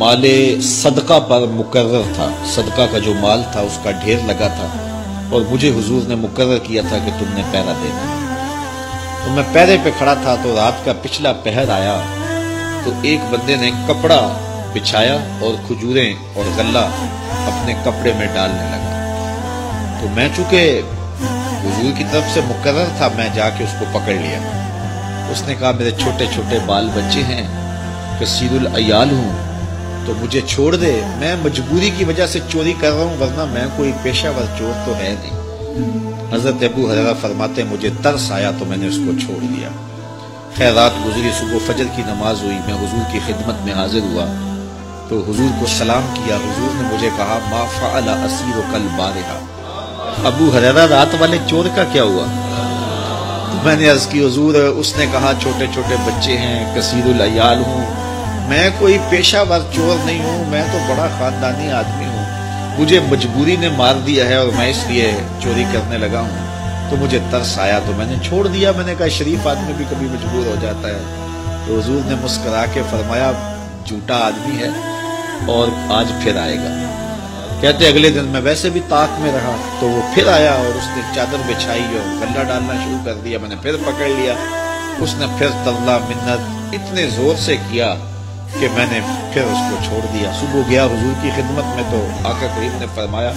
माल सदका पर मुकर्रर था, सदका का जो माल था उसका ढेर लगा था और मुझे हुजूर ने मुकर्रर किया था कि तुमने पहरा देना। तो मैं पहरे पे खड़ा था तो रात का पिछला पहर आया तो एक बंदे ने कपड़ा बिछाया और खजूरें और गल्ला अपने कपड़े में डालने लगा। तो मैं चूंकि हुजूर की तरफ से मुकर्रर था, मैं जाके उसको पकड़ लिया। उसने कहा मेरे छोटे छोटे बाल बच्चे हैं, कसीरुल अयाल हूँ, तो मुझे छोड़ दे, मैं मजबूरी की वजह से चोरी कर रहा हूँ, वरना मैं कोई पेशावर चोर तो है नहीं। हजरत अबू हुरैरा फरमाते मुझे तरस आया तो मैंने उसको छोड़ दिया। खैर रात गुजरी, सुबह फजर की नमाज हुई, मैं हुजूर की खिदमत में हाजिर हुआ तो हुजूर को सलाम किया। हुजूर ने मुझे कहा मा फ़अल असीर कल बारिहा, अबू हुरैरा रात वाले चोर का क्या हुआ? तो मैंने अर्ज की हुजूर उसने कहा छोटे छोटे बच्चे हैं, कसीरुल अयाल हूँ, मैं कोई पेशावर चोर नहीं हूँ, मैं तो बड़ा खानदानी आदमी हूँ, मुझे मजबूरी ने मार दिया है और मैं इसलिए चोरी करने लगा हूँ। तो मुझे तरस आया तो मैंने छोड़ दिया। मैंने कहा शरीफ आदमी भी कभी मजबूर हो जाता है। तो हुजूर ने मुस्कुरा के फरमाया झूठा आदमी है और आज फिर आएगा। कहते अगले दिन मैं वैसे भी ताक में रहा तो वो फिर आया और उसने चादर बिछाई और गल्ला डालना शुरू कर दिया। मैंने फिर पकड़ लिया, उसने फिर तरला मिन्नत इतने जोर से किया कि मैंने फिर उसको छोड़ दिया। सुबह गया हुजूर की खिदमत में तो आका करीम ने फरमाया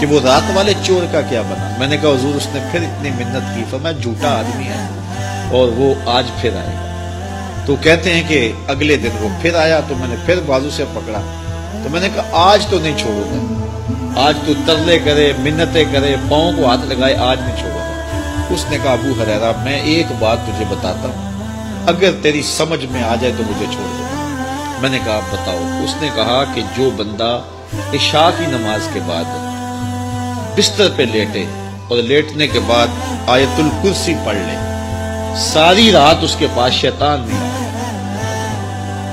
कि वो रात वाले चोर का क्या बना? मैंने कहा हुजूर उसने फिर इतनी मिन्नत की, फरमाया झूठा आदमी है और वो आज फिर आएगा। तो कहते हैं कि अगले दिन वो फिर आया तो मैंने फिर बाजू से पकड़ा तो मैंने कहा आज तो नहीं छोड़ूंगा, आज तो तरले करे मिन्नतें करे पाँव को हाथ लगाए, आज नहीं छोड़ूंगा। उसने कहा अबू हुरैरा मैं एक बात तुझे बताता हूँ, अगर तेरी समझ में आ जाए तो मुझे छोड़ दो। मैंने कहा आप बताओ। उसने कहा कि जो बंदा इशा की नमाज के बाद बिस्तर पे लेटे और लेटने के बाद आयतुल कुर्सी पढ़ ले, सारी रात उसके पास शैतान नहीं आया।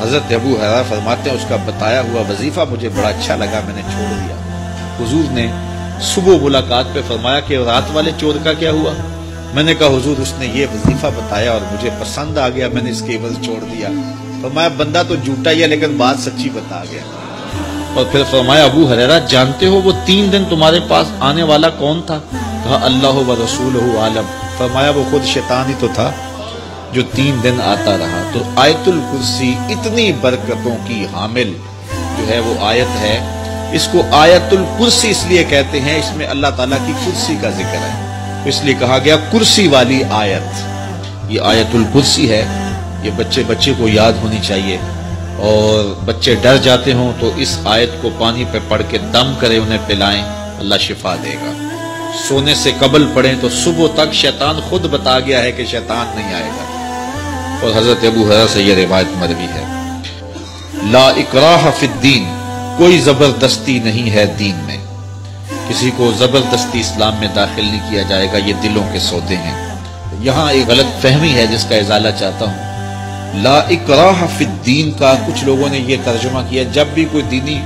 हजरत अबू हुरैरा फरमाते हैं उसका बताया हुआ वजीफा मुझे बड़ा अच्छा लगा, मैंने छोड़ दिया। हुजूर ने सुबह मुलाकात पे फरमाया कि रात वाले चोर का क्या हुआ? मैंने कहा हुजूर उसने ये वजीफा बताया और मुझे पसंद आ गया, मैंने इसके एवज छोड़ दिया। फरमाया बंदा तो झूठा ही है लेकिन बात सच्ची बता गया। और फिर फरमाया अबू हुरैरा जानते हो वो 3 दिन तुम्हारे पास आने वाला कौन था? कहा अल्लाह व रसूलुहु आलम। फरमाया वो खुद शैतान ही तो था जो 3 दिन आता रहा। तो आयतुल कुर्सी इतनी बरकतों की हामिल जो है वो आयत है। इसको आयतुल कुर्सी इसलिए कहते हैं, इसमें अल्लाह ताला की कुर्सी का जिक्र है, इसलिए कहा गया कुर्सी वाली आयत। ये आयतुल कुर्सी है, ये बच्चे बच्चे को याद होनी चाहिए। और बच्चे डर जाते हों तो इस आयत को पानी पे पढ़ के दम करें, उन्हें पिलाएं, अल्लाह शिफा देगा। सोने से कबल पढ़ें तो सुबह तक शैतान खुद बता गया है कि शैतान नहीं आएगा। और हजरत अबू हुरैरा से यह रिवायत मरवी है ला इकराह फिद्दीन, कोई जबरदस्ती नहीं है दीन में, किसी को जबरदस्ती इस्लाम में दाखिल नहीं किया जाएगा, ये दिलों के सौदे हैं। यहाँ एक गलत फहमी है जिसका इजाला चाहता हूँ। ला इकराह फिद्दीन का कुछ लोगों ने यह तर्जुमा किया जब भी कोई दीनी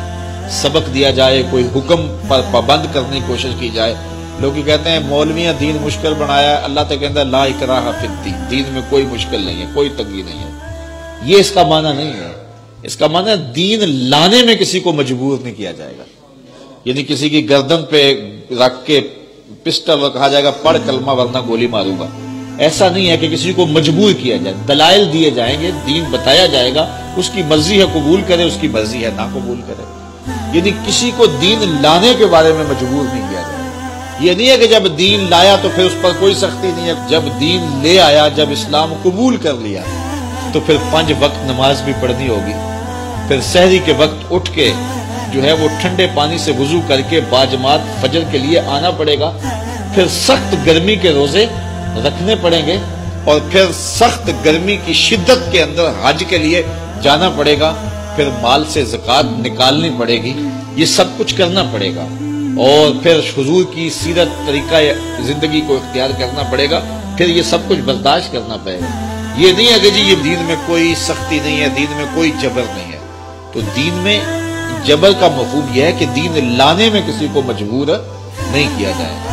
सबक दिया जाए, कोई हुक्म पर पाबंद करने की कोशिश की जाए, लोग कहते हैं मौलवियां दीन मुश्किल बनाया, अल्लाह तो कहता है ला इकराह फिद्दीन, दीन में कोई मुश्किल नहीं है, कोई तंगी नहीं है। ये इसका माना नहीं है। इसका माना दीन लाने में किसी को मजबूर नहीं किया जाएगा, यानी किसी की गर्दन पे रख के पिस्टल कहा जाएगा पढ़ कलमा वरना गोली मारूंगा, ऐसा नहीं है कि किसी को मजबूर किया जाए। दलाइल दिए जाएंगे, दीन बताया जाएगा, उसकी मर्जी है कबूल करे, उसकी मर्जी है ना कबूल करे। यदि किसी को दीन लाने के बारे में मजबूर नहीं किया जाए। ये नहीं है कि जब दीन लाया तो फिर उस पर कोई सख्ती नहीं है। जब दीन ले आया, जब इस्लाम कबूल कर लिया तो फिर 5 वक्त नमाज भी पढ़नी होगी, फिर सहरी के वक्त उठ के जो है वो ठंडे पानी से वुजू करके बाजमात फजर के लिए आना पड़ेगा, फिर सख्त गर्मी के रोजे रखने पड़ेंगे और फिर सख्त गर्मी की शिद्दत के अंदर हज के लिए जाना पड़ेगा, फिर माल से ज़कात निकालनी पड़ेगी, ये सब कुछ करना पड़ेगा और फिर हुजूर की सीरत तरीका जिंदगी को इख्तियार करना पड़ेगा, फिर ये सब कुछ बर्दाश्त करना पड़ेगा। ये नहीं है कि जी ये दीन में कोई सख्ती नहीं है, दीन में कोई जबर नहीं है। तो दीन में जबर का मफहूम यह है कि दीन लाने में किसी को मजबूर नहीं किया जाएगा।